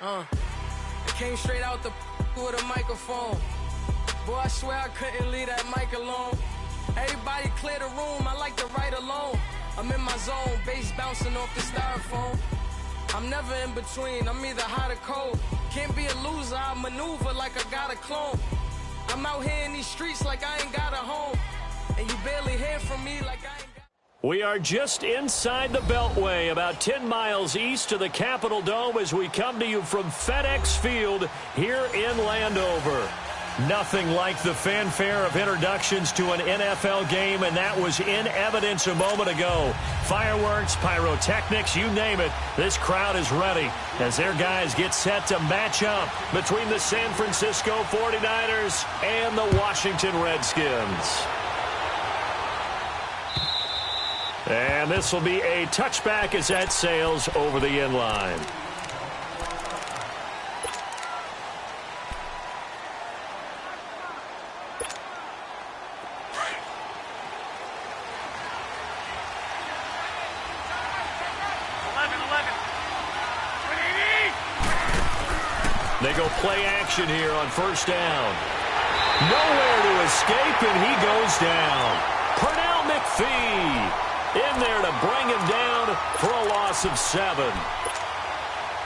I came straight out the with a microphone. Boy, I swear I couldn't leave that mic alone. Everybody clear the room, I like to write alone. I'm in my zone, bass bouncing off the styrofoam. I'm never in between, I'm either hot or cold. Can't be a loser, I maneuver like I got a clone. I'm out here in these streets like I ain't got a home. And you barely hear from me like I ain't got. We are just inside the Beltway, about 10 miles east of the Capitol Dome as we come to you from FedEx Field here in Landover. Nothing like the fanfare of introductions to an NFL game, and that was in evidence a moment ago. Fireworks, pyrotechnics, you name it. This crowd is ready as their guys get set to match up between the San Francisco 49ers and the Washington Redskins. And this will be a touchback as that sails over the end line. They go play action here on first down. Nowhere to escape, and he goes down. Pernell McPhee in there to bring him down for a loss of 7.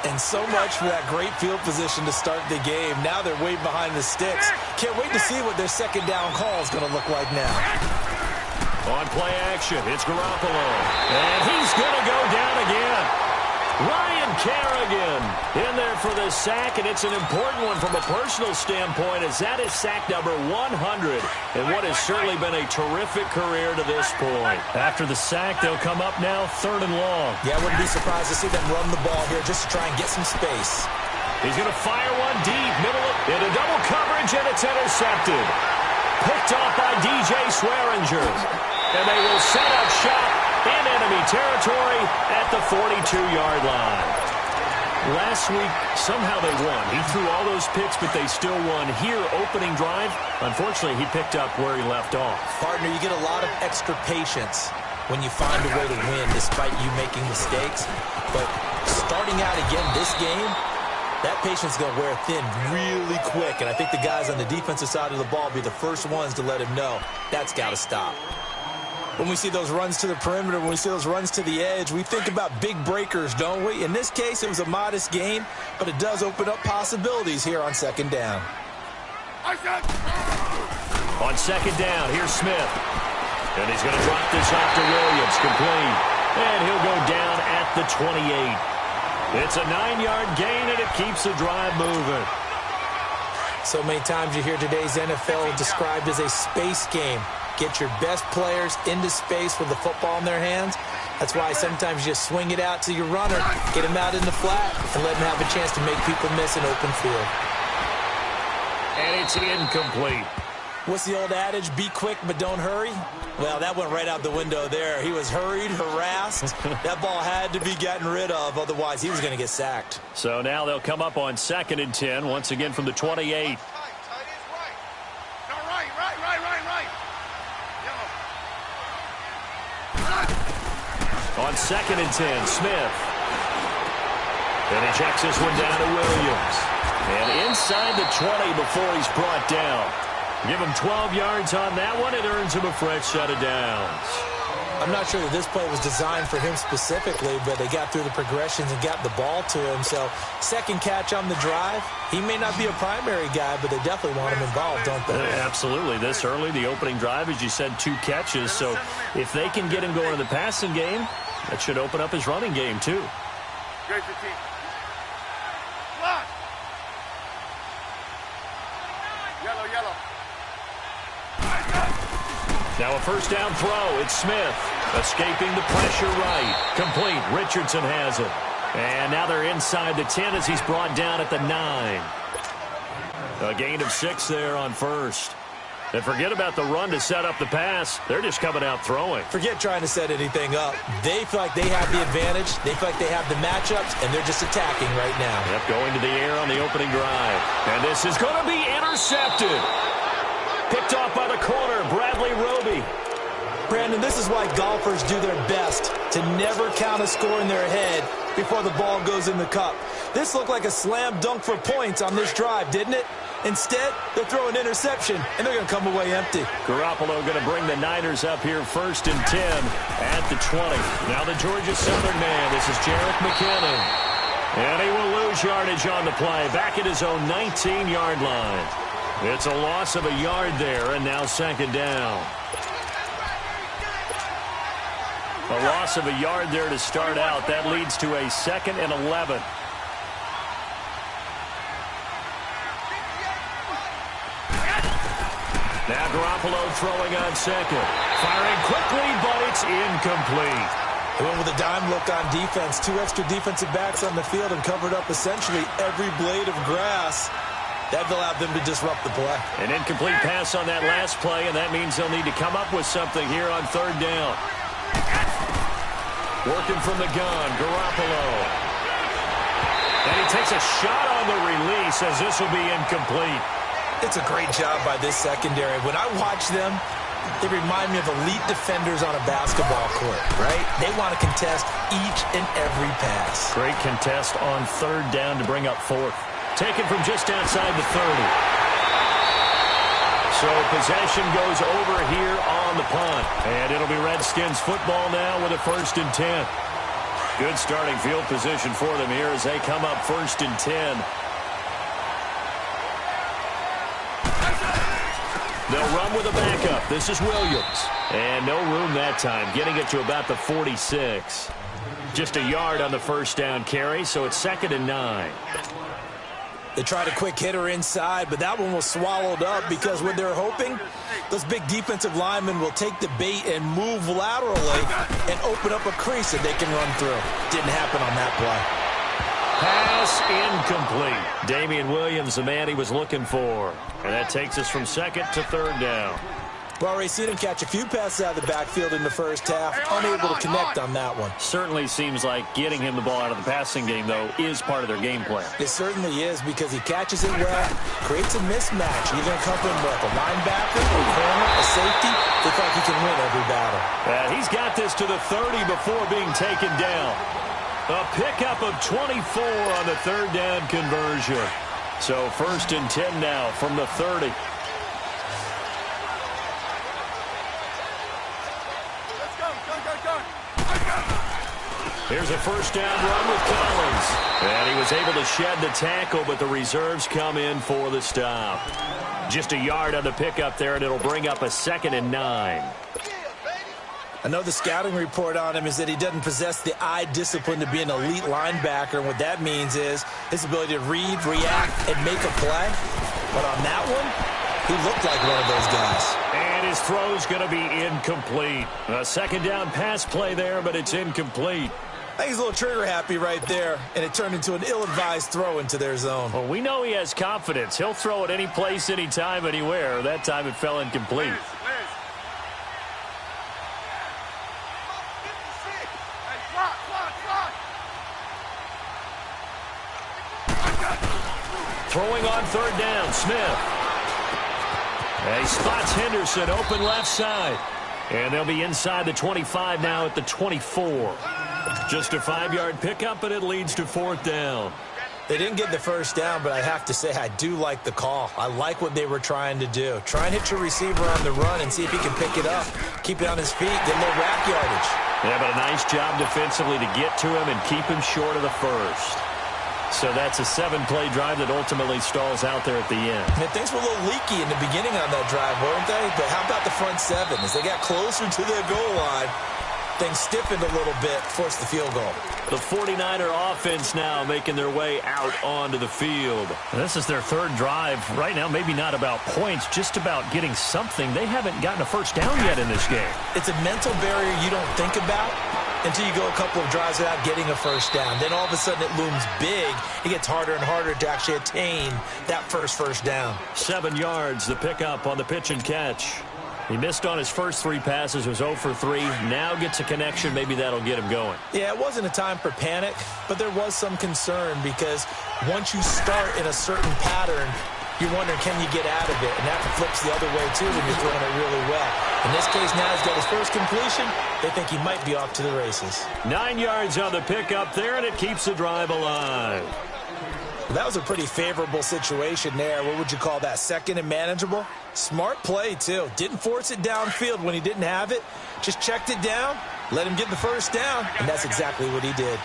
And so much for that great field position to start the game. Now they're way behind the sticks. Can't wait to see what their second down call is going to look like now. On play action, it's Garoppolo. And he's going to go down again. Ryan Kerrigan in there for the sack, and it's an important one from a personal standpoint as that is sack number 100 in what has certainly been a terrific career to this point. After the sack, they'll come up now 3rd and long. Yeah, I wouldn't be surprised to see them run the ball here just to try and get some space. He's going to fire one deep, middle into double coverage, and it's intercepted. Picked off by DJ Swearinger. And they will set up shop in enemy territory at the 42-yard line. Last week, somehow they won. He threw all those picks, but they still won. Here, opening drive, unfortunately, he picked up where he left off. Partner, you get a lot of extra patience when you find a way to win despite you making mistakes. But starting out again this game, that patience is going to wear thin really quick. And I think the guys on the defensive side of the ball will be the first ones to let him know that's got to stop. When we see those runs to the perimeter, when we see those runs to the edge, we think about big breakers, don't we? In this case, it was a modest gain, but it does open up possibilities here on second down. On second down, here's Smith. And he's going to drop this off to Williams, complete. And he'll go down at the 28. It's a 9-yard gain, and it keeps the drive moving. So many times you hear today's NFL described as a space game. Get your best players into space with the football in their hands. That's why sometimes you just swing it out to your runner, get him out in the flat, and let him have a chance to make people miss an open field. And it's incomplete. What's the old adage? Be quick, but don't hurry? Well, that went right out the window there. He was hurried, harassed. That ball had to be gotten rid of, otherwise he was going to get sacked. So now they'll come up on 2nd and 10, once again from the 28. On 2nd and 10, Smith. And he checks this one down to Williams. And inside the 20 before he's brought down. Give him 12 yards on that one. It earns him a fresh set of downs. I'm not sure that this play was designed for him specifically, but they got through the progressions and got the ball to him. So second catch on the drive. He may not be a primary guy, but they definitely want him involved, don't they? Absolutely. This early, the opening drive, as you said, 2 catches. So if they can get him going in the passing game, that should open up his running game, too. Great for team. Yellow, yellow. Now a first down throw. It's Smith. Escaping the pressure right. Complete. Richardson has it. And now they're inside the 10 as he's brought down at the 9. A gain of 6 there on first. And forget about the run to set up the pass. They're just coming out throwing. Forget trying to set anything up. They feel like they have the advantage. They feel like they have the matchups, and they're just attacking right now. Yep, going to the air on the opening drive. And this is going to be intercepted. Picked off by the corner, Bradley Roby. Brandon, this is why golfers do their best to never count a score in their head before the ball goes in the cup. This looked like a slam dunk for points on this drive, didn't it? Instead, they'll throw an interception, and they're going to come away empty. Garoppolo going to bring the Niners up here 1st and 10 at the 20. Now the Georgia Southern man. This is Jerick McKinnon. And he will lose yardage on the play. Back at his own 19-yard line. It's a loss of a yard there, and now 2nd down. A loss of a yard there to start out. That leads to a 2nd and 11. Now Garoppolo throwing on 2nd. Firing quickly, but it's incomplete. He went with a dime look on defense. 2 extra defensive backs on the field and covered up essentially every blade of grass. That allowed them to disrupt the play. An incomplete pass on that last play, and that means they'll need to come up with something here on 3rd down. Working from the gun, Garoppolo. And he takes a shot on the release as this will be incomplete. It's a great job by this secondary. When I watch them, they remind me of elite defenders on a basketball court, right? They want to contest each and every pass. Great contest on 3rd down to bring up 4th. Taken from just outside the 30. So possession goes over here on the punt. And it'll be Redskins football now with a 1st and 10. Good starting field position for them here as they come up 1st and 10. They'll run with a backup. This is Williams. And no room that time, getting it to about the 46. Just a yard on the 1st down carry, so it's 2nd and 9. They tried a quick hitter inside, but that one was swallowed up because what they're hoping, those big defensive linemen will take the bait and move laterally and open up a crease that they can run through. Didn't happen on that play. Pass incomplete. Damian Williams, the man he was looking for. And that takes us from 2nd to 3rd down. We've already seen him catch a few passes out of the backfield in the first half. Unable to connect on that one. Certainly seems like getting him the ball out of the passing game, though, is part of their game plan. It certainly is because he catches it well, creates a mismatch. You're going to come from like a linebacker, a corner, a safety. Looks like he can win every battle. He's got this to the 30 before being taken down. A pickup of 24 on the 3rd down conversion. So 1st and 10 now from the 30. Here's a 1st down run with Collins. And he was able to shed the tackle, but the reserves come in for the stop. Just a yard on the pickup there, and it'll bring up a 2nd and 9. I know the scouting report on him is that he doesn't possess the eye discipline to be an elite linebacker, and what that means is his ability to read, react, and make a play. But on that one, he looked like one of those guys. And his throw's going to be incomplete. A 2nd down pass play there, but it's incomplete. I think he's a little trigger happy right there, and it turned into an ill-advised throw into their zone. Well, we know he has confidence. He'll throw it any place, anytime, anywhere. That time it fell incomplete. Throwing on 3rd down, Smith. And he spots Henderson open left side. And they'll be inside the 25 now at the 24. Just a 5-yard pickup, and it leads to 4th down. They didn't get the 1st down, but I have to say I do like the call. I like what they were trying to do. Try and hit your receiver on the run and see if he can pick it up. Keep it on his feet, get a little rack yardage. Yeah, but a nice job defensively to get to him and keep him short of the 1st. So that's a 7-play drive that ultimately stalls out there at the end. And things were a little leaky in the beginning on that drive, weren't they? But how about the front 7? As they got closer to their goal line, things stiffened a little bit, forced the field goal. The 49er offense now making their way out onto the field. This is their 3rd drive. Right now, maybe not about points, just about getting something. They haven't gotten a 1st down yet in this game. It's a mental barrier you don't think about until you go a couple of drives without getting a 1st down. Then all of a sudden it looms big. It gets harder and harder to actually attain that first down. 7 yards, the pickup on the pitch and catch. He missed on his first 3 passes, was 0 for 3. Now gets a connection. Maybe that'll get him going. Yeah, it wasn't a time for panic, but there was some concern because once you start in a certain pattern, you're wondering, can you get out of it? And that flips the other way, too, when you're throwing it really well. In this case, now he's got his first completion. They think he might be off to the races. 9 yards on the pickup there, and it keeps the drive alive. That was a pretty favorable situation there. What would you call that? Second and manageable? Smart play, too. Didn't force it downfield when he didn't have it. Just checked it down, let him get the first down, and that's exactly what he did.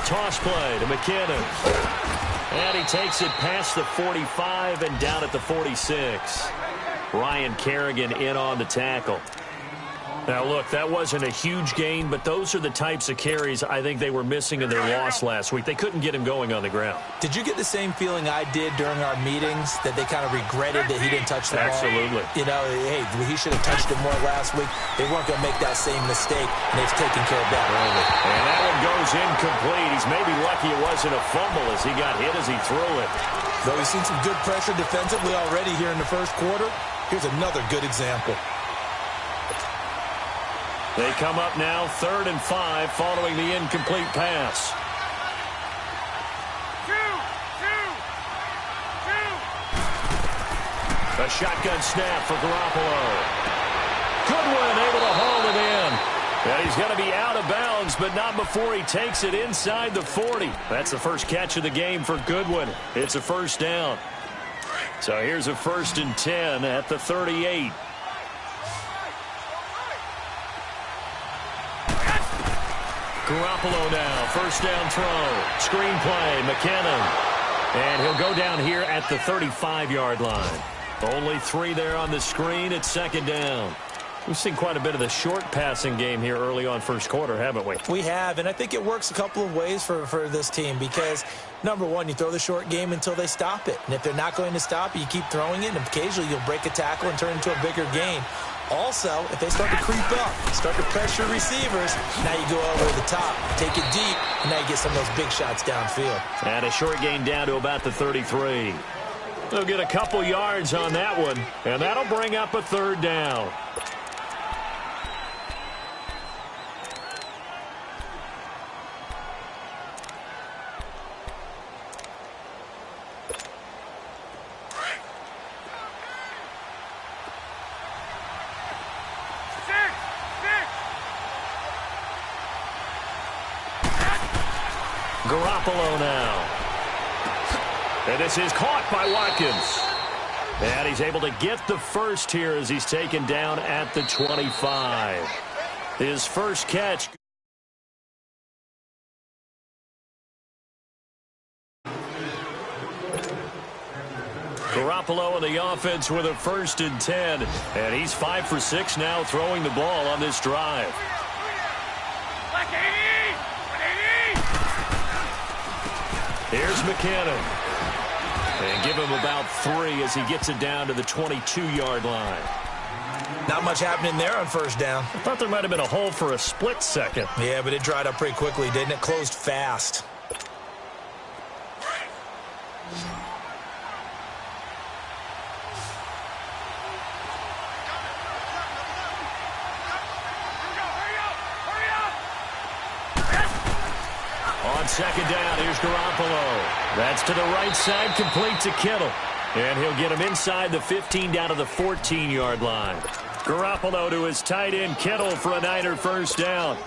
Toss play to McKinnon. And he takes it past the 45 and down at the 46. Ryan Kerrigan in on the tackle. Now, look, that wasn't a huge gain, but those are the types of carries I think they were missing in their loss last week. They couldn't get him going on the ground. Did you get the same feeling I did during our meetings, that they kind of regretted that he didn't touch the ball? Absolutely. You know, hey, he should have touched it more last week. They weren't going to make that same mistake, and they've taken care of that early. And that one goes incomplete. He's maybe lucky it wasn't a fumble as he got hit as he threw it. Though we've seen some good pressure defensively already here in the first quarter, here's another good example. They come up now 3rd and 5 following the incomplete pass. A shotgun snap for Garoppolo. Goodwin able to haul it in. And he's going to be out of bounds, but not before he takes it inside the 40. That's the first catch of the game for Goodwin. It's a first down. So here's a 1st and 10 at the 38. Garoppolo now, first down throw. Screen play, McKinnon. And he'll go down here at the 35-yard line. Only 3 there on the screen at 2nd down. We've seen quite a bit of the short passing game here early on first quarter, haven't we? We have, and I think it works a couple of ways for this team because, number one, you throw the short game until they stop it. And if they're not going to stop it, you keep throwing it, and occasionally you'll break a tackle and turn it into a bigger gain. Also, if they start to creep up, start to pressure receivers, now you go over the top, take it deep, and now you get some of those big shots downfield. And a short gain down to about the 33. They'll get a couple yards on that one, and that'll bring up a 3rd down. Garoppolo now. And this is caught by Watkins. And he's able to get the first here as he's taken down at the 25. His first catch. Garoppolo in the offense with a 1st and 10. And he's 5 for 6 now throwing the ball on this drive. Here's McKinnon. And give him about 3 as he gets it down to the 22-yard line. Not much happening there on first down. I thought there might have been a hole for a split second. Yeah, but it dried up pretty quickly, didn't it? Closed fast. On 2nd down, here's Garoppolo. That's to the right side, complete to Kittle. And he'll get him inside the 15 down to the 14-yard line. Garoppolo to his tight end, Kittle, for a Niner first down.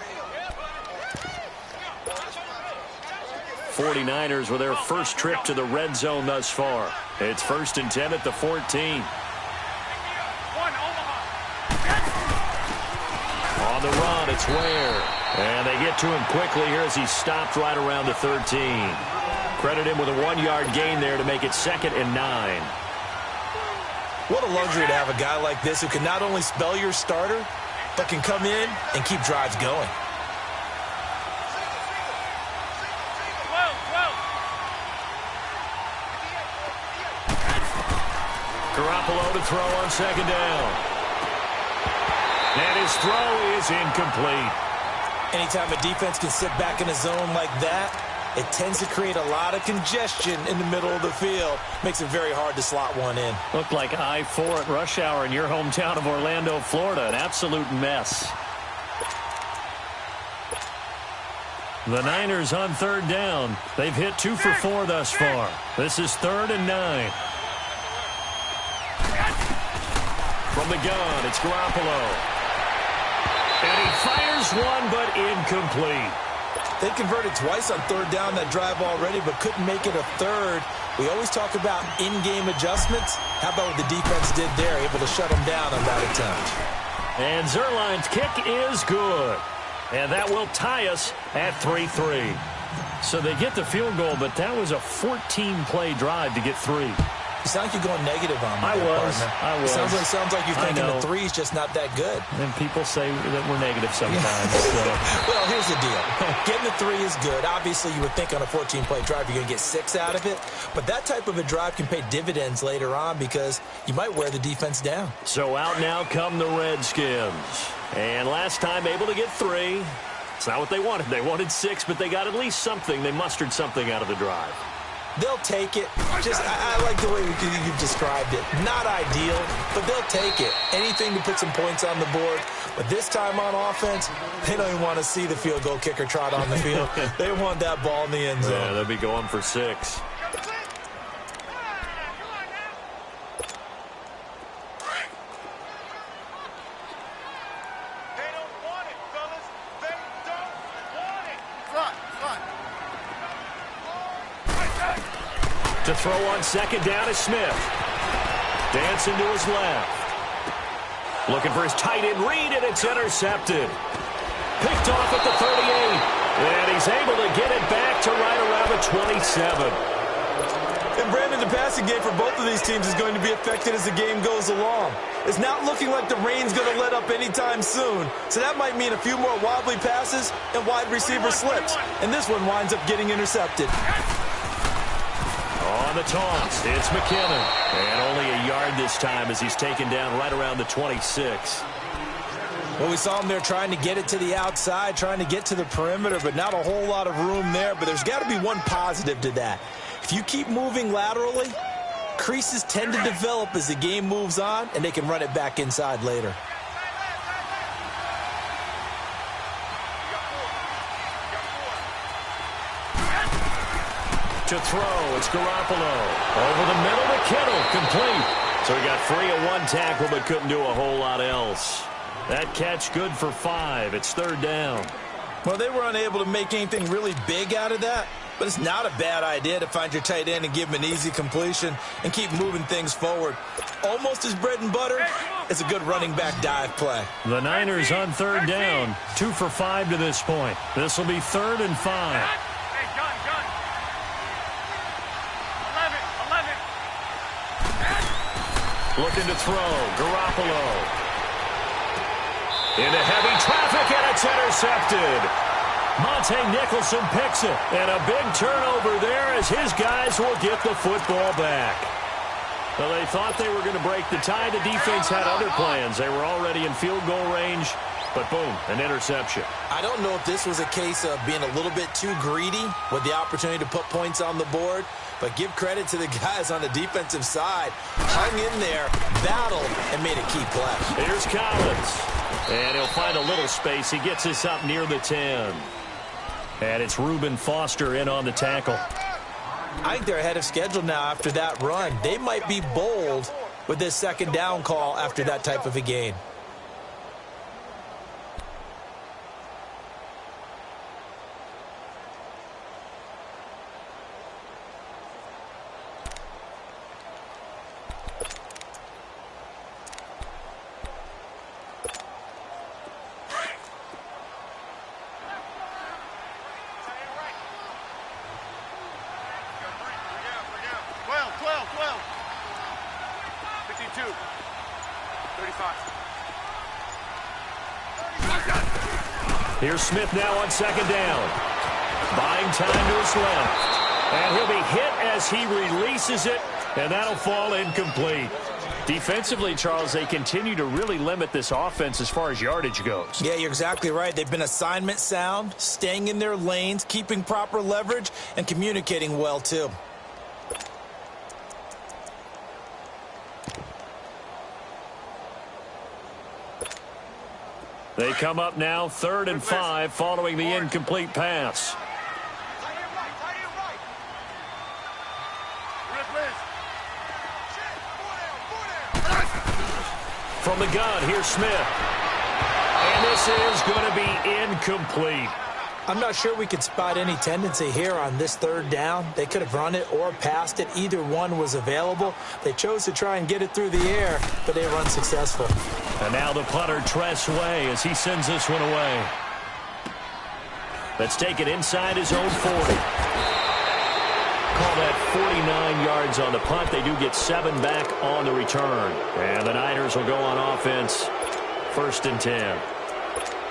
49ers with their first trip to the red zone thus far. It's 1st and 10 at the 14. On the run, it's Ware. And they get to him quickly here as he stopped right around the 13. Credit him with a 1-yard gain there to make it 2nd and 9. What a luxury to have a guy like this who can not only spell your starter, but can come in and keep drives going. Garoppolo to throw on 2nd down. And his throw is incomplete. Anytime a defense can sit back in a zone like that, it tends to create a lot of congestion in the middle of the field. Makes it very hard to slot one in. Looked like I-4 at rush hour in your hometown of Orlando, Florida. An absolute mess. The Niners on 3rd down. They've hit 2 for 4 thus far. This is 3rd and 9. From the gun, it's Garoppolo. And he fires one, but incomplete. They converted twice on third down that drive already, but couldn't make it a third. We always talk about in-game adjustments. How about what the defense did there, able to shut them down on that attempt? And Zerline's kick is good. And that will tie us at 3-3. So they get the field goal, but that was a 14-play drive to get 3. You sound like you're going negative on me. I was. Sounds like you're thinking the 3's just not that good. And people say that we're negative sometimes. So. Well, here's the deal. Getting the 3 is good. Obviously, you would think on a 14-play drive you're going to get 6 out of it. But that type of a drive can pay dividends later on because you might wear the defense down. So out now come the Redskins. And last time able to get 3. It's not what they wanted. They wanted 6, but they got at least something. They mustered something out of the drive. They'll take it. I like the way you've described it. Not ideal, but they'll take it. Anything to put some points on the board. But this time on offense, they don't even want to see the field goal kicker trot on the field. They want that ball in the end zone. Yeah, they'll be going for 6. To throw on second down is Smith. Dancing to his left. Looking for his tight end read, and it's intercepted. Picked off at the 38. And he's able to get it back to right around the 27. And Brandon, the passing game for both of these teams is going to be affected as the game goes along. It's not looking like the rain's going to let up anytime soon. So that might mean a few more wobbly passes and wide receiver slips. And this one winds up getting intercepted. On the toss, it's McKinnon. And only a yard this time as he's taken down right around the 26. Well, we saw him there trying to get it to the outside, trying to get to the perimeter, but not a whole lot of room there. But there's got to be one positive to that. If you keep moving laterally, creases tend to develop as the game moves on, and they can run it back inside later. To throw, it's Garoppolo. Over the middle to Kittle, complete. So he got free of one tackle but couldn't do a whole lot else. That catch good for 5. It's third down. Well, they were unable to make anything really big out of that, but it's not a bad idea to find your tight end and give him an easy completion and keep moving things forward. Almost as bread and butter as a good running back dive play. The Niners on third down, 2 for 5 to this point. This will be 3rd and 5. Looking to throw, Garoppolo. Into heavy traffic, and it's intercepted. Monte Nicholson picks it, and a big turnover there as his guys will get the football back. Well, they thought they were going to break the tie. The defense had other plans. They were already in field goal range, but boom, an interception. I don't know if this was a case of being a little bit too greedy with the opportunity to put points on the board, but give credit to the guys on the defensive side. Hung in there, battled, and made a key play. Here's Collins. And he'll find a little space. He gets us up near the 10. And it's Reuben Foster in on the tackle. I think they're ahead of schedule now after that run. They might be bold with this second down call after that type of a gain. Here's Smith now on second down. Buying time to his left. And he'll be hit as he releases it, and that'll fall incomplete. Defensively, Charles, they continue to really limit this offense as far as yardage goes. Yeah, you're exactly right. They've been assignment sound, staying in their lanes, keeping proper leverage, and communicating well, too. They come up now 3rd and 5 following the incomplete pass. From the gun, here's Smith. And this is going to be incomplete. I'm not sure we could spot any tendency here on this third down. They could have run it or passed it. Either one was available. They chose to try and get it through the air, but they were unsuccessful. And now the punter, Tress Way, as he sends this one away. Let's take it inside his own 40. Call that 49 yards on the punt. They do get 7 back on the return. And the Niners will go on offense. 1st and 10.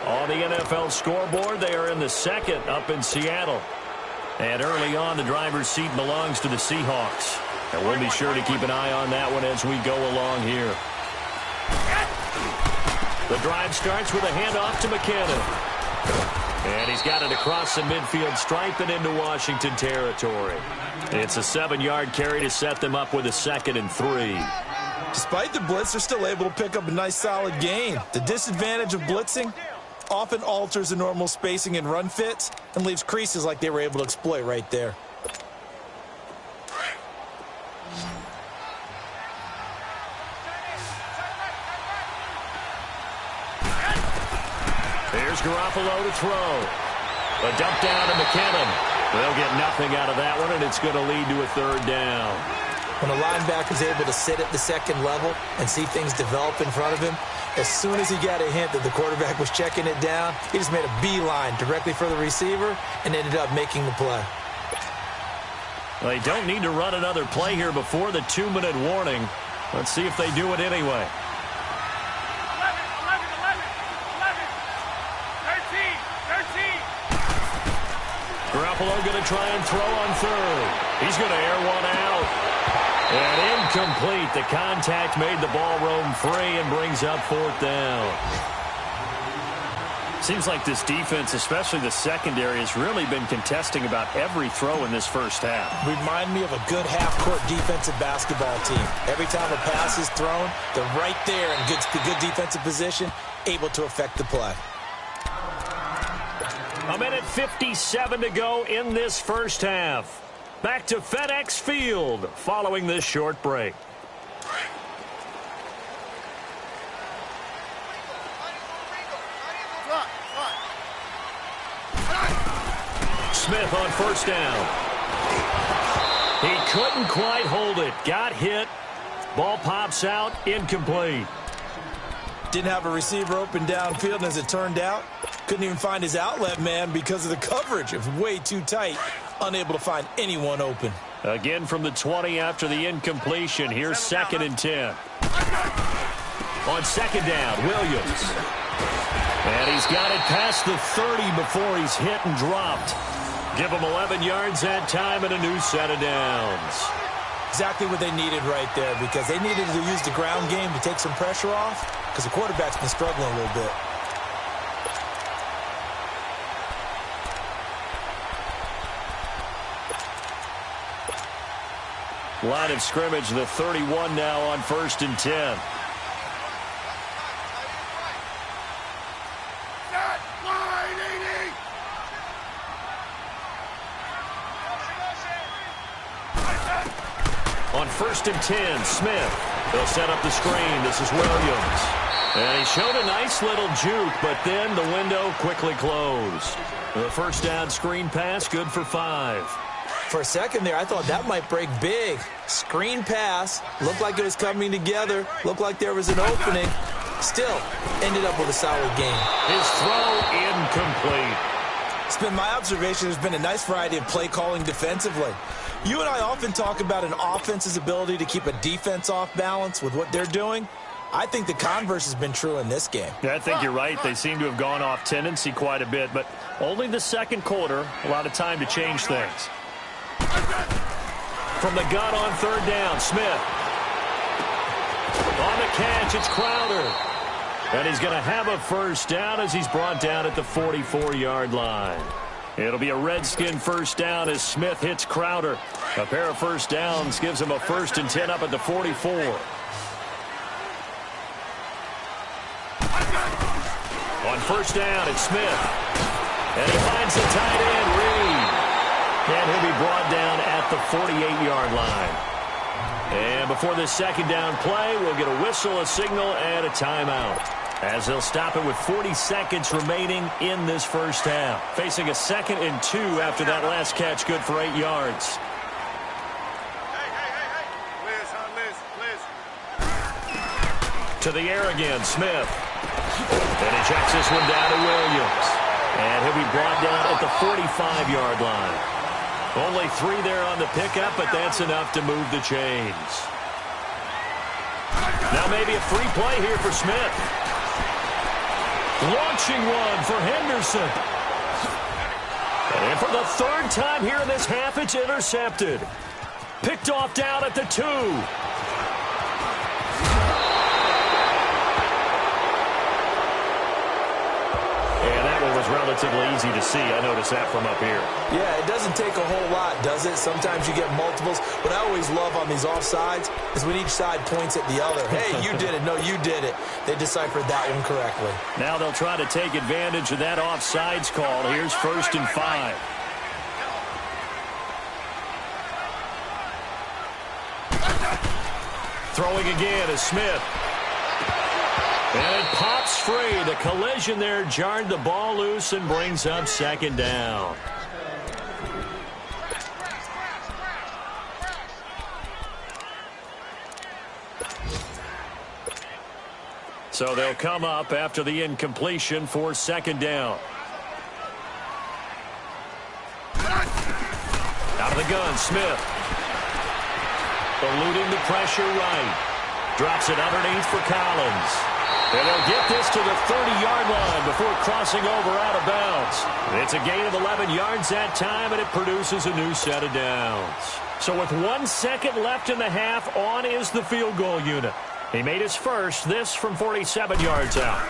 On the NFL scoreboard, they are in the second up in Seattle. And early on, the driver's seat belongs to the Seahawks. And we'll be sure to keep an eye on that one as we go along here. The drive starts with a handoff to McKinnon. And he's got it across the midfield stripe and into Washington territory. It's a 7-yard carry to set them up with a 2nd and 3. Despite the blitz, they're still able to pick up a nice solid gain. The disadvantage of blitzing often alters the normal spacing and run fits and leaves creases like they were able to exploit right there. Here's Garoppolo to throw. A dump down to McKinnon. They'll get nothing out of that one, and it's going to lead to a 3rd down. When a linebacker is able to sit at the second level and see things develop in front of him, as soon as he got a hint that the quarterback was checking it down, he just made a beeline directly for the receiver and ended up making the play. Well, they don't need to run another play here before the 2-minute warning. Let's see if they do it anyway. 13. Garoppolo going to try and throw on 3rd. He's going to air one out. And incomplete. The contact made the ball roam free and brings up 4th down. Seems like this defense, especially the secondary, has really been contesting about every throw in this first half. Remind me of a good half-court defensive basketball team. Every time a pass is thrown, they're right there in good defensive position, able to affect the play. A minute 57 to go in this first half. Back to FedEx Field following this short break. Smith on 1st down. He couldn't quite hold it. Got hit. Ball pops out. Incomplete. Didn't have a receiver open downfield, and as it turned out, couldn't even find his outlet man because of the coverage. It was way too tight. Unable to find anyone open. Again from the 20 after the incompletion. Here's 2nd and 10. On 2nd down, Williams. And he's got it past the 30 before he's hit and dropped. Give him 11 yards that time and a new set of downs. Exactly what they needed right there, because they needed to use the ground game to take some pressure off, because the quarterback's been struggling a little bit. Line of scrimmage, the 31 now on 1st and 10. On 1st and 10, Smith. They'll set up the screen. This is Williams. And he showed a nice little juke, but then the window quickly closed. The 1st down screen pass, good for 5. For a second there, I thought that might break big. Screen pass, looked like it was coming together, looked like there was an opening. Still, ended up with a solid game. His throw incomplete. It's been my observation there's been a nice variety of play calling defensively. You and I often talk about an offense's ability to keep a defense off balance with what they're doing. I think the converse has been true in this game. Yeah, I think you're right. They seem to have gone off tendency quite a bit, but only the second quarter, a lot of time to change things. From the gun on 3rd down, Smith. On the catch, it's Crowder. And he's going to have a 1st down as he's brought down at the 44-yard line. It'll be a Redskin 1st down as Smith hits Crowder. A pair of 1st downs gives him a 1st and 10 up at the 44. On 1st down, it's Smith. And he finds the tight end, Reed. And he'll be brought down at the 48-yard line. And before this 2nd down play, we'll get a whistle, a signal, and a timeout. as they'll stop it with 40 seconds remaining in this first half. Facing a 2nd and 2 after that last catch, good for 8 yards. To the air again, Smith. And he checks this one down to Williams. And he'll be brought down at the 45-yard line. Only 3 there on the pickup, but that's enough to move the chains. Now maybe a free play here for Smith. Launching one for Henderson. And for the 3rd time here in this half, it's intercepted. Picked off down at the 2. Was relatively easy to see. I noticed that from up here. Yeah, it doesn't take a whole lot, does it? Sometimes you get multiples. What I always love on these offsides is when each side points at the other. Hey, you did it. No, you did it. They deciphered that one correctly. Now they'll try to take advantage of that offsides call. Here's 1st and 5. Throwing again is Smith. And it pops free. The collision there jarred the ball loose and brings up 2nd down. So they'll come up after the incompletion for 2nd down. Out of the gun, Smith. Eluding the pressure right. Drops it underneath for Collins. And they'll get this to the 30-yard line before crossing over out of bounds. It's a gain of 11 yards that time, and it produces a new set of downs. So with 1 second left in the half, on is the field goal unit. He made his first, this from 47 yards out.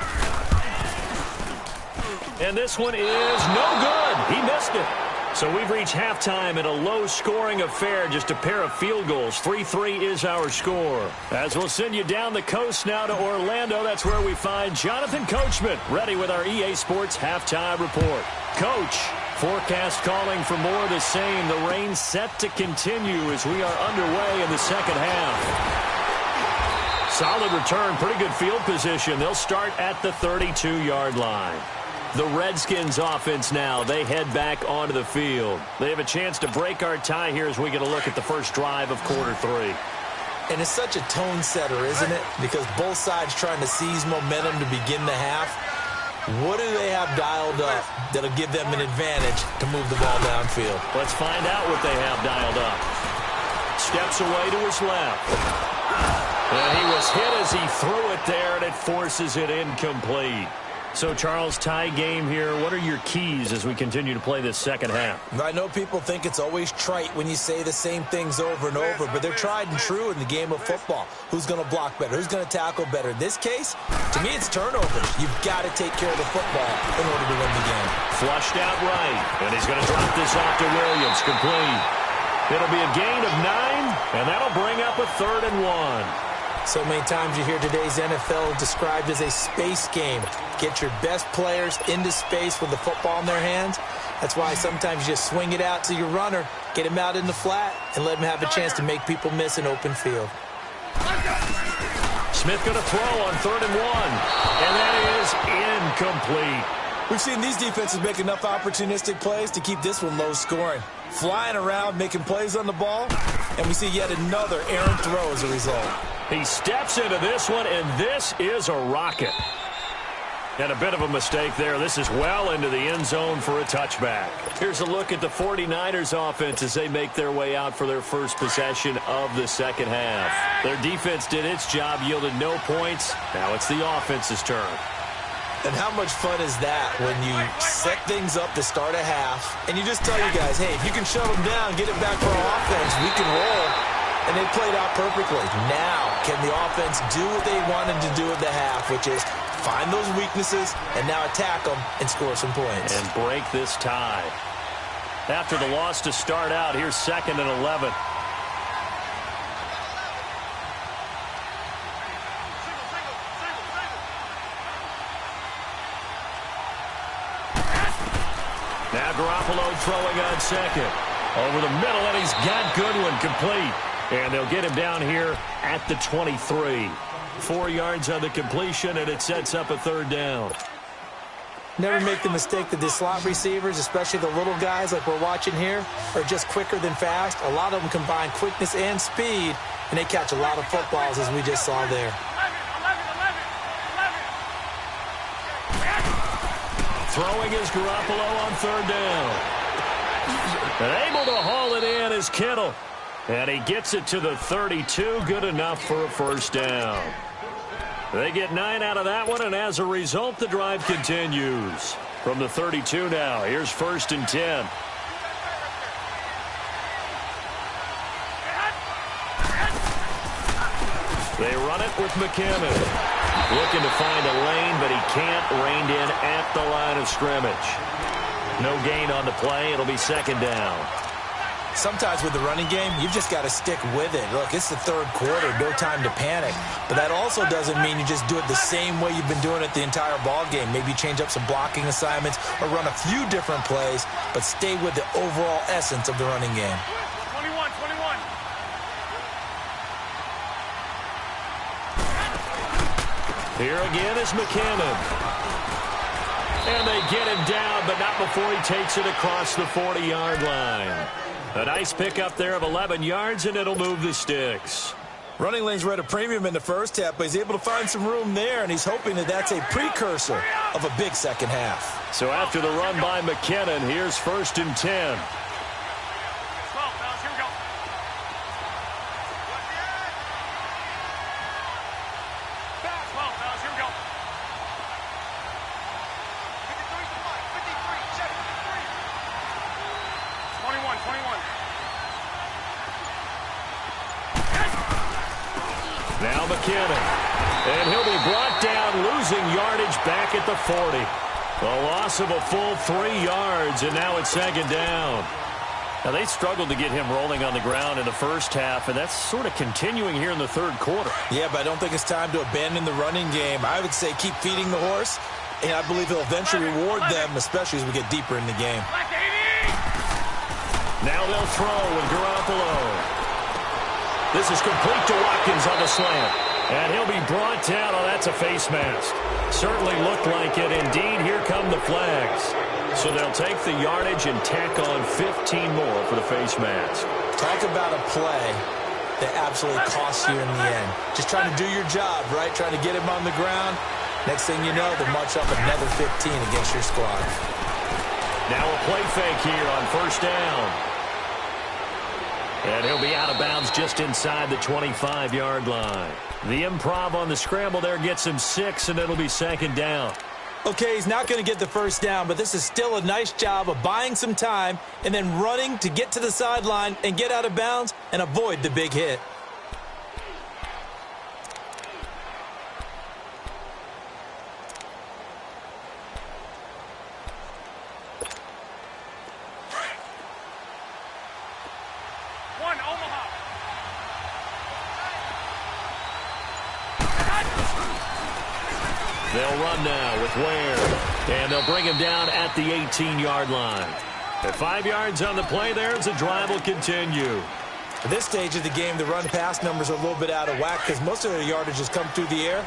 And this one is no good. He missed it. So we've reached halftime in a low-scoring affair, just a pair of field goals. 3-3 is our score. As we'll send you down the coast now to Orlando, that's where we find Jonathan Coachman, ready with our EA Sports halftime report. Coach, forecast calling for more of the same. The rain set to continue as we are underway in the second half. Solid return, pretty good field position. They'll start at the 32-yard line. The Redskins offense now, they head back onto the field. They have a chance to break our tie here as we get a look at the first drive of quarter 3. And it's such a tone setter, isn't it? Because both sides trying to seize momentum to begin the half. What do they have dialed up that'll give them an advantage to move the ball downfield? Let's find out what they have dialed up. Steps away to his left. And he was hit as he threw it there, and it forces it incomplete. So, Charles, tie game here. What are your keys as we continue to play this second half? I know people think it's always trite when you say the same things over and over, but they're tried and true in the game of football. Who's going to block better? Who's going to tackle better? In this case, to me, it's turnovers. You've got to take care of the football in order to win the game. Flushed out right, and he's going to drop this off to Williams. Complete. It'll be a gain of 9, and that'll bring up a 3rd and 1. So many times you hear today's NFL described as a space game. Get your best players into space with the football in their hands. That's why sometimes you just swing it out to your runner, get him out in the flat, and let him have a chance to make people miss an open field. Smith going to throw on 3rd and 1, and that is incomplete. We've seen these defenses make enough opportunistic plays to keep this one low scoring. Flying around, making plays on the ball, and we see yet another errant throw as a result. He steps into this one, and this is a rocket. And a bit of a mistake there. This is well into the end zone for a touchback. Here's a look at the 49ers offense as they make their way out for their first possession of the second half. Their defense did its job, yielded no points. Now it's the offense's turn. And how much fun is that when you set things up to start a half, and you just tell you guys, hey, if you can shut them down, get it back for our offense, we can roll. And they played out perfectly. Now, can the offense do what they wanted to do at the half, which is find those weaknesses and now attack them and score some points. And break this tie. After the loss to start out, here's 2nd and 11. Now Garoppolo throwing on 2nd. Over the middle, and he's got Goodwin complete. And they'll get him down here at the 23. 4 yards on the completion, and it sets up a third down. Never make the mistake that the slot receivers, especially the little guys like we're watching here, are just quicker than fast. A lot of them combine quickness and speed, and they catch a lot of footballs, as we just saw there. Throwing is Garoppolo on third down. And able to haul it in is Kittle. And he gets it to the 32. Good enough for a first down. They get 9 out of that one, and as a result, the drive continues. From the 32 now, here's 1st and 10. They run it with McKinnon. Looking to find a lane, but he can't. Reined in at the line of scrimmage. No gain on the play. It'll be 2nd down. Sometimes with the running game, you've just got to stick with it. Look, it's the 3rd quarter, no time to panic. But that also doesn't mean you just do it the same way you've been doing it the entire ball game. Maybe change up some blocking assignments or run a few different plays, but stay with the overall essence of the running game. 21. Here again is McKinnon. And they get him down, but not before he takes it across the 40-yard line. A nice pickup there of 11 yards, and it'll move the sticks. Running lanes were at a premium in the first half, but he's able to find some room there, and he's hoping that that's a precursor of a big second half. So after the run by McKinnon, here's 1st and 10. Now McKinnon. And he'll be brought down, losing yardage back at the 40. A loss of a full 3 yards, and now it's 2nd down. Now, they struggled to get him rolling on the ground in the first half, and that's sort of continuing here in the 3rd quarter. Yeah, but I don't think it's time to abandon the running game. I would say keep feeding the horse, and I believe he'll eventually reward them, especially as we get deeper in the game. Now they'll throw with Garoppolo. This is complete to Watkins on the slant. And he'll be brought down. Oh, that's a face mask. Certainly looked like it. Indeed, here come the flags. So they'll take the yardage and tack on 15 more for the face mask. Talk about a play that absolutely costs you in the end. Just trying to do your job, right? Trying to get him on the ground. Next thing you know, they march up another 15 against your squad. Now a play fake here on 1st down. And he'll be out of bounds just inside the 25-yard line. The improv on the scramble there gets him 6, and it'll be 2nd down. Okay, he's not going to get the first down, but this is still a nice job of buying some time and then running to get to the sideline and get out of bounds and avoid the big hit. They'll run now with Ware, and they'll bring him down at the 18-yard line. At 5 yards on the play there, as the drive will continue. At this stage of the game, the run-pass numbers are a little bit out of whack because most of their yardage has come through the air.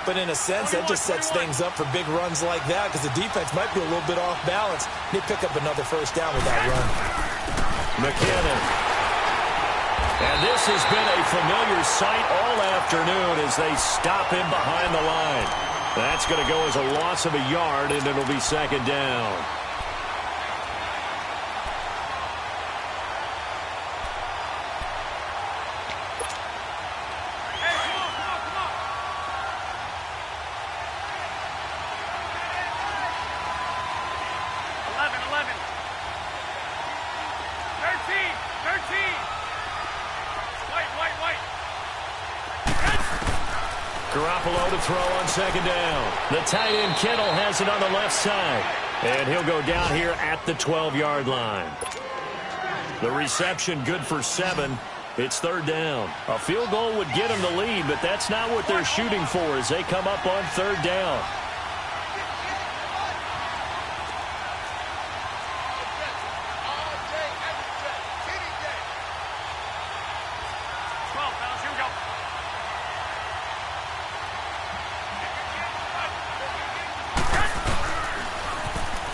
But in a sense, that just sets things up for big runs like that because the defense might be a little bit off balance. They pick up another first down with that run. McKinnon. And this has been a familiar sight all afternoon as they stop him behind the line. That's going to go as a loss of a yard, and it'll be 2nd down. Garoppolo to throw on 2nd down. The tight end Kittle has it on the left side. And he'll go down here at the 12-yard line. The reception good for 7. It's 3rd down. A field goal would get them the lead, but that's not what they're shooting for as they come up on 3rd down.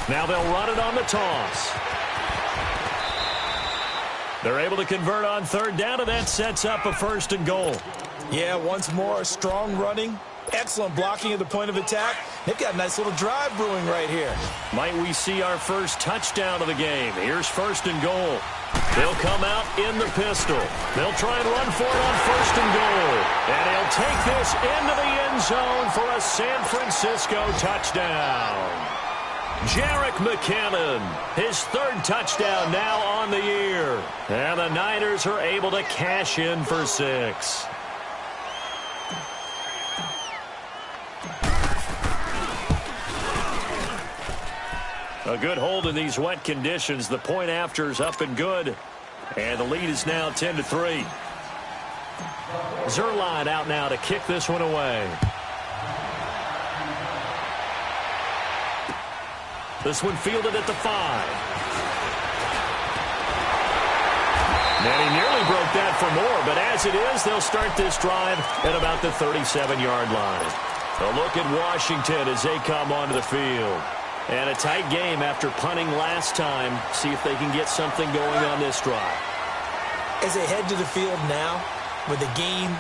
Now they'll run it on the toss. They're able to convert on third down, and that sets up a first and goal. Yeah, once more, strong running, excellent blocking at the point of attack. They've got a nice little drive brewing right here. Might we see our first touchdown of the game? Here's first and goal. They'll come out in the pistol. They'll try and run for it on first and goal. And he'll take this into the end zone for a San Francisco touchdown. Jerick McKinnon, his third touchdown now on the year. And the Niners are able to cash in for 6. A good hold in these wet conditions. The point after is up and good. And the lead is now 10-3. Zerline out now to kick this one away. This one fielded at the 5. And he nearly broke that for more, but as it is, they'll start this drive at about the 37-yard line. A look at Washington as they come onto the field. And a tight game after punting last time. See if they can get something going on this drive. As they head to the field now, with the game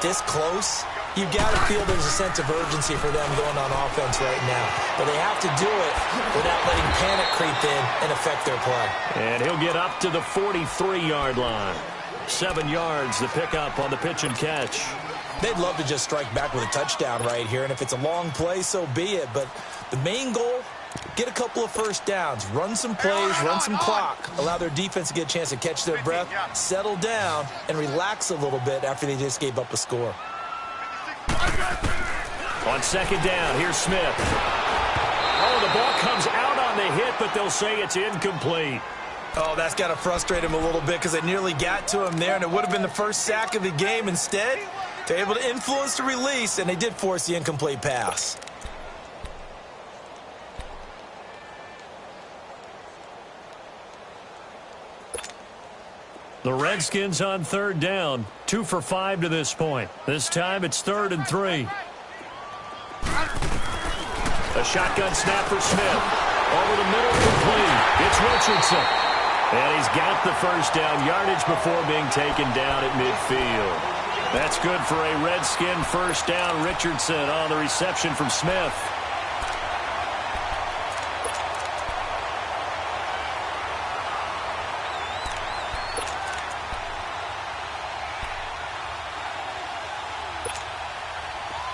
this close, you've got to feel there's a sense of urgency for them going on offense right now. But they have to do it without letting panic creep in and affect their play. And he'll get up to the 43-yard line. 7 yards, the pickup on the pitch and catch. They'd love to just strike back with a touchdown right here, and if it's a long play, so be it. But the main goal, get a couple of first downs, run some plays, run some clock, allow their defense to get a chance to catch their breath, settle down, and relax a little bit after they just gave up a score. On second down, here's Smith. Oh, the ball comes out on the hit, but they'll say it's incomplete. Oh, that's got to frustrate him a little bit because they nearly got to him there, and it would have been the first sack of the game. Instead, they're able to influence the release, and they did force the incomplete pass. The Redskins on third down, 2 for 5 to this point. This time it's 3rd and 3. A shotgun snap for Smith. Over the middle, complete. It's Richardson. And he's got the first down yardage before being taken down at midfield. That's good for a Redskin first down. Richardson on the reception from Smith.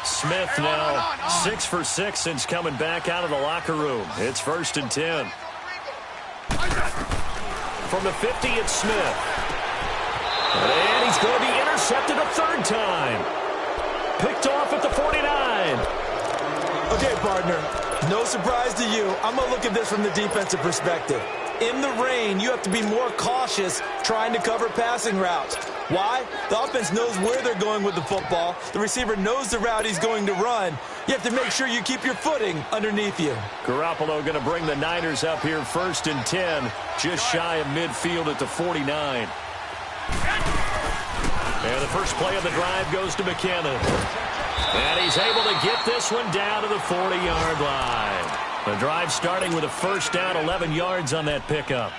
Smith now 6 for 6 since coming back out of the locker room. It's 1st and 10. From the 50, it's Smith. And he's going to be intercepted a 3rd time. Picked off at the 49. Okay, partner, no surprise to you. I'm going to look at this from the defensive perspective. In the rain, you have to be more cautious trying to cover passing routes. Why? The offense knows where they're going with the football. The receiver knows the route he's going to run. You have to make sure you keep your footing underneath you. Garoppolo going to bring the Niners up here 1st and 10, just shy of midfield at the 49. And the first play of the drive goes to McKinnon. And he's able to get this one down to the 40-yard line. The drive starting with a first down, 11 yards on that pickup.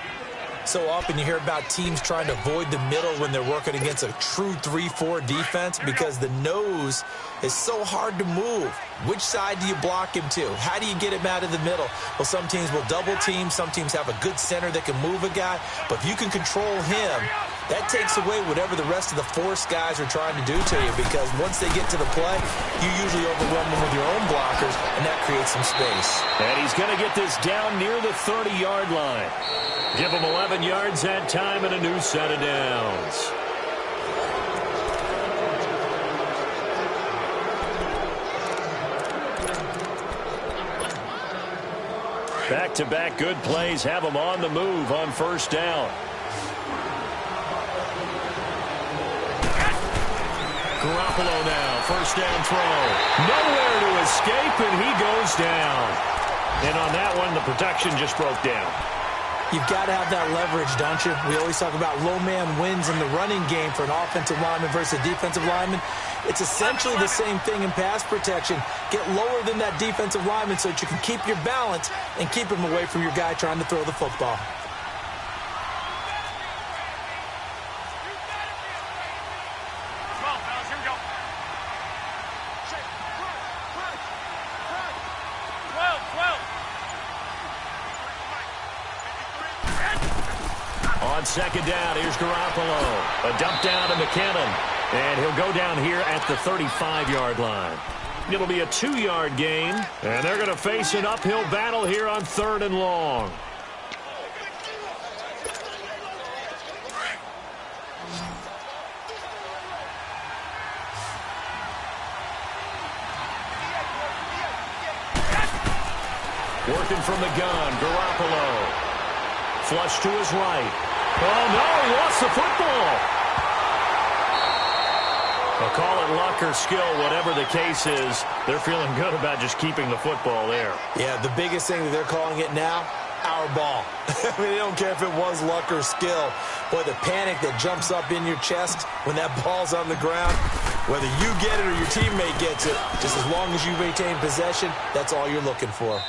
So often you hear about teams trying to avoid the middle when they're working against a true 3-4 defense because the nose is so hard to move. Which side do you block him to? How do you get him out of the middle? Well, some teams will double team. Some teams have a good center that can move a guy. But if you can control him, that takes away whatever the rest of the force guys are trying to do to you because once they get to the play, you usually overwhelm them with your own blockers, and that creates some space. And he's going to get this down near the 30-yard line. Give him 11 yards that time and a new set of downs. Back-to-back good plays have him on the move on first down. Garoppolo now, first down throw. Nowhere to escape, and he goes down. And on that one, the protection just broke down. You've got to have that leverage, don't you? We always talk about low man wins in the running game for an offensive lineman versus a defensive lineman. It's essentially the same thing in pass protection. Get lower than that defensive lineman so that you can keep your balance and keep him away from your guy trying to throw the football. On second down, here's Garoppolo. A dump down to McKinnon. And he'll go down here at the 35-yard line. It'll be a 2-yard gain. And they're going to face an uphill battle here on 3rd and long. Working from the gun, Garoppolo. Flush to his right. Oh, no, he lost the football. They'll call it luck or skill, whatever the case is. They're feeling good about just keeping the football there. Yeah, the biggest thing that they're calling it now, our ball. I mean, they don't care if it was luck or skill. Boy, the panic that jumps up in your chest when that ball's on the ground, whether you get it or your teammate gets it, just as long as you maintain possession, that's all you're looking for.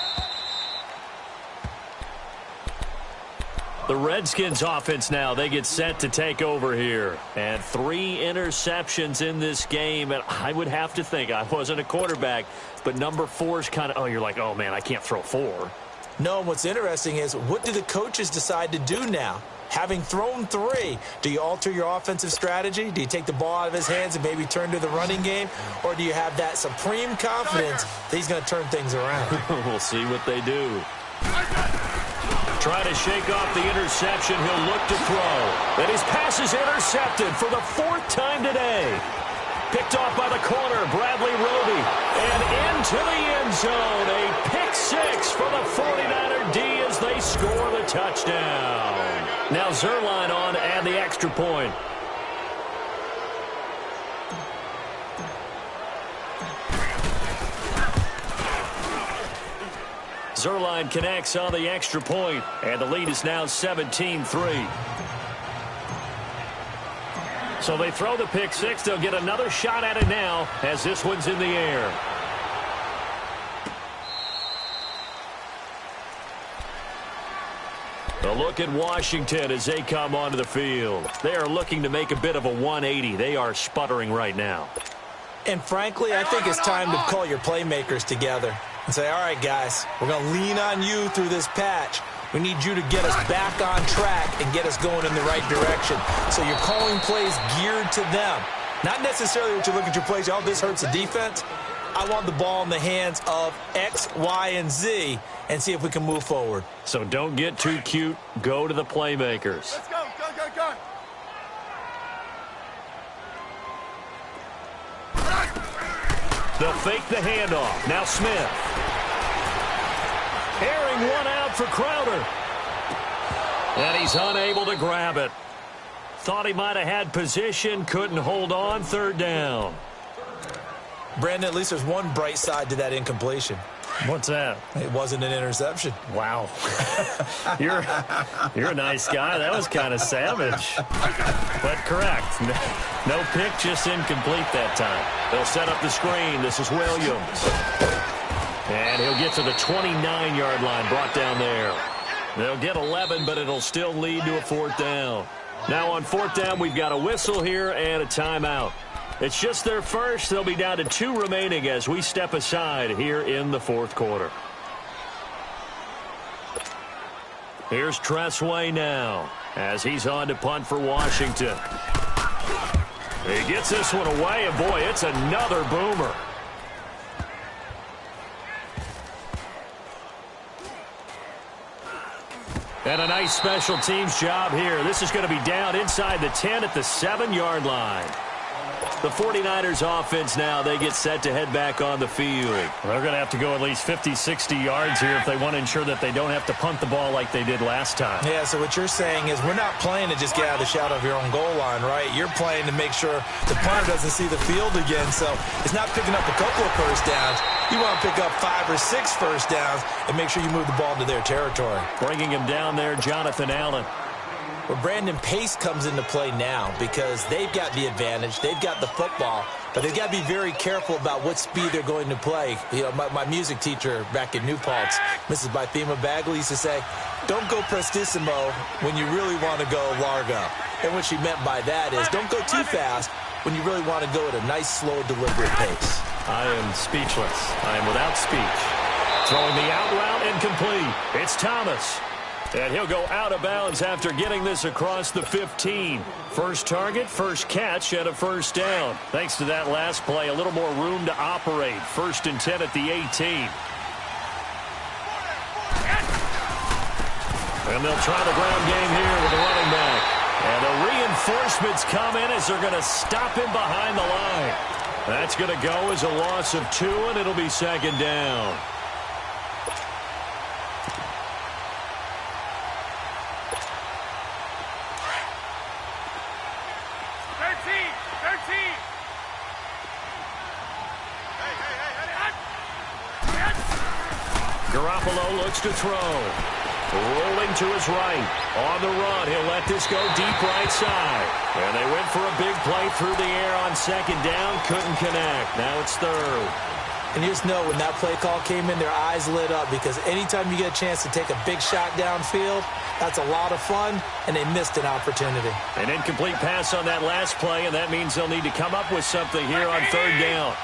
The Redskins offense now, they get set to take over here. And 3 interceptions in this game. And I would have to think, I wasn't a quarterback, but number 4 is kind of, oh, you're like, oh, man, I can't throw 4. No, what's interesting is, what do the coaches decide to do now? Having thrown 3, do you alter your offensive strategy? Do you take the ball out of his hands and maybe turn to the running game? Or do you have that supreme confidence that he's going to turn things around? We'll see what they do. Trying to shake off the interception. He'll look to throw. And his pass is intercepted for the 4th time today. Picked off by the corner, Bradley Roby. And into the end zone. A pick 6 for the 49er D as they score the touchdown. Now Zerline on and the extra point. Zerline connects on the extra point, and the lead is now 17-3. So they throw the pick 6. They'll get another shot at it now as this one's in the air. A look at Washington as they come onto the field. They are looking to make a bit of a 180. They are sputtering right now. And frankly, I think it's time to call your playmakers together and say, all right, guys, we're going to lean on you through this patch. We need you to get us back on track and get us going in the right direction. So you're calling plays geared to them. Not necessarily what you look at your plays, oh, this hurts the defense. I want the ball in the hands of X, Y, and Z and see if we can move forward. So don't get too cute. Go to the playmakers. Let's go, go, go, go. They'll fake the handoff. Now Smith. Airing one out for Crowder. And he's unable to grab it. Thought he might have had position. Couldn't hold on. 3rd down. Brandon, at least there's one bright side to that incompletion. What's that? It wasn't an interception. Wow. You're a nice guy. That was kind of savage. But correct. No pick, just incomplete that time. They'll set up the screen. This is Williams. And he'll get to the 29-yard line, brought down there. They'll get 11, but it'll still lead to a 4th down. Now on 4th down, we've got a whistle here and a timeout. It's just their first. They'll be down to 2 remaining as we step aside here in the 4th quarter. Here's Tressway now as he's on to punt for Washington. He gets this one away, and boy, it's another boomer. And a nice special teams job here. This is going to be down inside the 10 at the 7-yard line. The 49ers offense now, they get set to head back on the field. They're going to have to go at least 50, 60 yards here if they want to ensure that they don't have to punt the ball like they did last time. Yeah, so what you're saying is we're not playing to just get out of the shadow of your own goal line, right? You're playing to make sure the punter doesn't see the field again. So it's not picking up a couple of first downs. You want to pick up 5 or 6 first downs and make sure you move the ball into their territory. Bringing him down there, Jonathan Allen. Well, Brandon, pace comes into play now because they've got the advantage. They've got the football, but they've got to be very careful about what speed they're going to play. You know, my music teacher back in New Paltz, Mrs. Bythema Bagley, used to say, don't go prestissimo when you really want to go largo. And what she meant by that is don't go too fast when you really want to go at a nice, slow, deliberate pace. I am speechless. I am without speech. Throwing the out route incomplete. It's Thomas. And he'll go out of bounds after getting this across the 15. First target, first catch, and a first down. Thanks to that last play, a little more room to operate. 1st and 10 at the 18. And they'll try the ground game here with the running back. And the reinforcements come in as they're going to stop him behind the line. That's going to go as a loss of 2, and it'll be 2nd down. Garoppolo looks to throw. Rolling to his right. On the run, he'll let this go deep right side. And they went for a big play through the air on 2nd down. Couldn't connect. Now it's 3rd. And you just know when that play call came in, their eyes lit up because anytime you get a chance to take a big shot downfield, that's a lot of fun, and they missed an opportunity. An incomplete pass on that last play, and that means they'll need to come up with something here on 3rd down.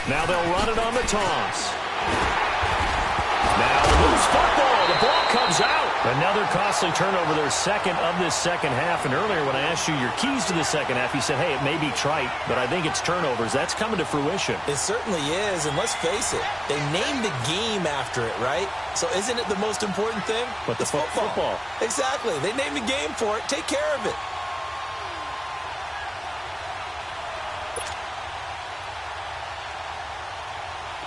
Now they'll run it on the toss. Now loose football. The ball comes out. Another costly turnover, their 2nd of this 2nd half. And earlier when I asked you your keys to the 2nd half, you said, hey, it may be trite, but I think it's turnovers. That's coming to fruition. It certainly is, and let's face it, they named the game after it, right? So isn't it the most important thing? But the football. Exactly. They named the game for it. Take care of it.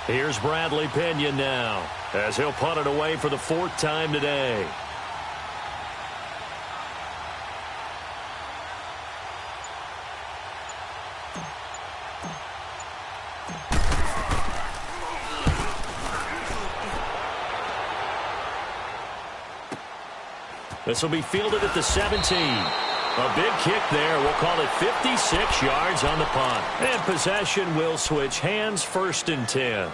Here's Bradley Pinion now, as he'll punt it away for the 4th time today. This will be fielded at the 17. A big kick there. We'll call it 56 yards on the punt. And possession will switch hands. 1st and 10.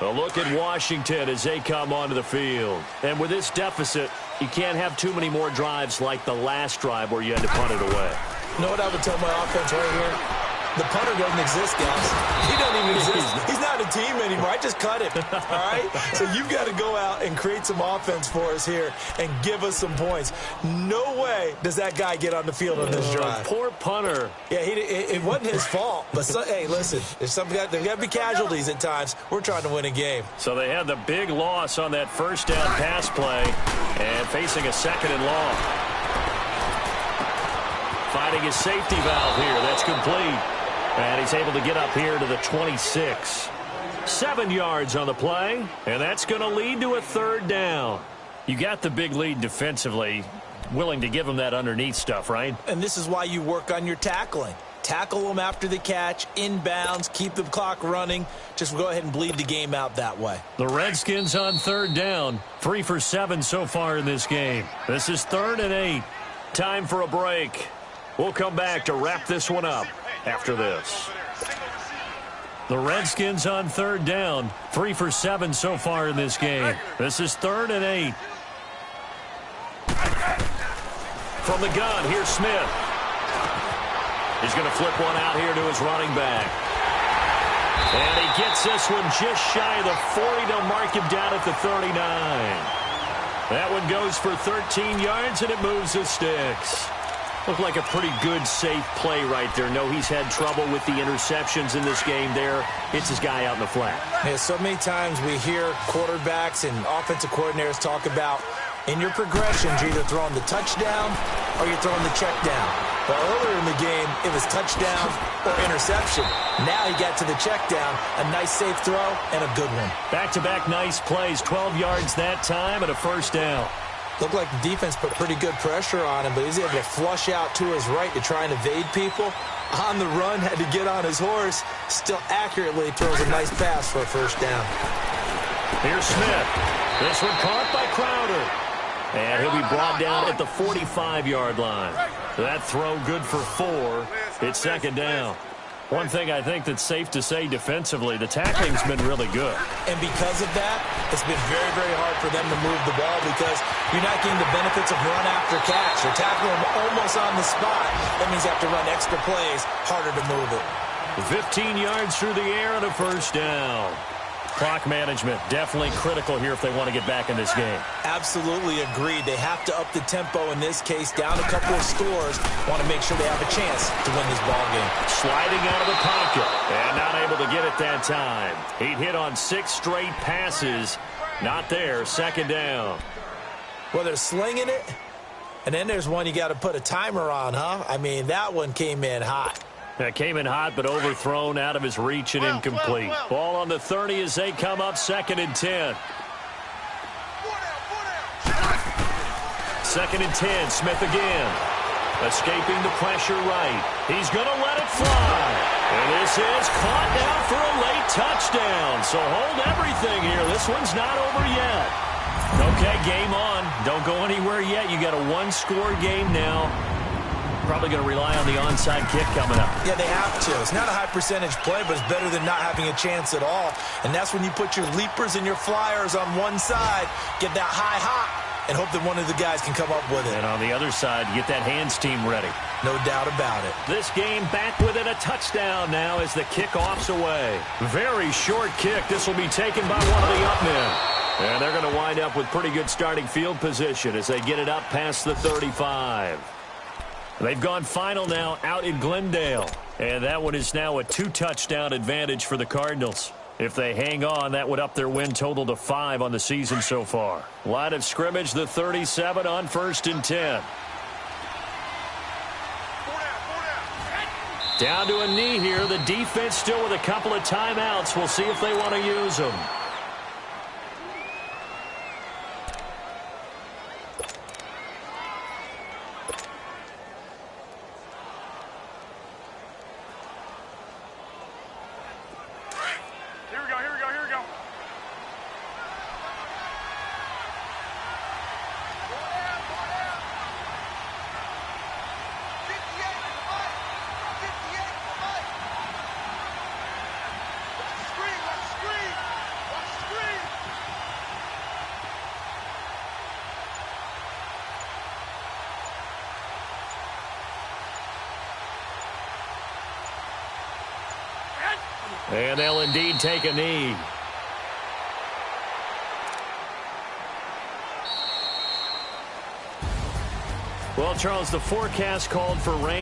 A look at Washington as they come onto the field. And with this deficit, you can't have too many more drives like the last drive where you had to punt it away. You know what I would tell my offense right here? The punter doesn't exist, guys. He doesn't even exist. He's not a team anymore. I just cut him, all right? So you've got to go out and create some offense for us here and give us some points. No way does that guy get on the field on this drive. Poor punter. Yeah, it wasn't his fault. But, hey, listen, there's got to be casualties at times. We're trying to win a game. So they had the big loss on that 1st down pass play and facing a 2nd and long. Finding his safety valve here. That's complete. And he's able to get up here to the 26. 7 yards on the play, and that's going to lead to a 3rd down. You got the big lead defensively, willing to give them that underneath stuff, right? And this is why you work on your tackling. Tackle them after the catch, inbounds, keep the clock running. Just go ahead and bleed the game out that way. The Redskins on 3rd down. 3 for 7 so far in this game. This is 3rd and 8. Time for a break. We'll come back to wrap this one up after this. The Redskins on 3rd down. 3 for 7 so far in this game. This is 3rd and 8. From the gun, here's Smith. He's going to flip one out here to his running back. And he gets this one just shy of the 40 to mark him down at the 39. That one goes for 13 yards, and it moves the sticks. Looked like a pretty good, safe play right there. No, he's had trouble with the interceptions in this game there. Hits his guy out in the flat. Yeah, so many times we hear quarterbacks and offensive coordinators talk about in your progressions, you're either throwing the touchdown or you're throwing the check down. But earlier in the game, it was touchdown or interception. Now he got to the check down, a nice safe throw, and a good one. Back-to-back nice plays, 12 yards that time and a 1st down. Looked like the defense put pretty good pressure on him, but he's able to flush out to his right to try and evade people. On the run, had to get on his horse. Still accurately throws a nice pass for a first down. Here's Smith. This one caught by Crowder. And he'll be brought down at the 45-yard line. That throw good for 4. It's second down. One thing I think that's safe to say defensively, the tackling's been really good. And because of that, it's been very, very hard for them to move the ball because you're not getting the benefits of run after catch. You're tackling them almost on the spot. That means you have to run extra plays, harder to move it. 15 yards through the air and a first down. Clock management definitely critical here if they want to get back in this game. Absolutely agreed. They have to up the tempo in this case, down a couple of scores. Want to make sure they have a chance to win this ball game. Sliding out of the pocket and not able to get it that time. He hit on 6 straight passes. Not there. Second down. Well, they're slinging it, and then there's one you got to put a timer on, huh? I mean, that one came in hot. That came in hot, but overthrown, out of his reach, and incomplete. Ball on the 30 as they come up, 2nd and 10. 2nd and 10, Smith again. Escaping the pressure right. He's going to let it fly. And this is caught now for a late touchdown. So hold everything here. This one's not over yet. Okay, game on. Don't go anywhere yet. You got a 1-score game now. Probably going to rely on the onside kick coming up. Yeah, they have to. It's not a high percentage play, but it's better than not having a chance at all. And that's when you put your leapers and your flyers on one side, get that high hop, and hope that one of the guys can come up with it. And on the other side, get that hands team ready. No doubt about it. This game back within a touchdown now as the kickoff's away. Very short kick. This will be taken by one of the up men. And they're going to wind up with pretty good starting field position as they get it up past the 35. They've gone final now out in Glendale. And that one is now a 2-touchdown advantage for the Cardinals. If they hang on, that would up their win total to 5 on the season so far. Line of scrimmage, the 37 on 1st and 10. Down to a knee here. The defense still with a couple of timeouts. We'll see if they want to use them. And they'll indeed take a knee. Well, Charles, the forecast called for rain.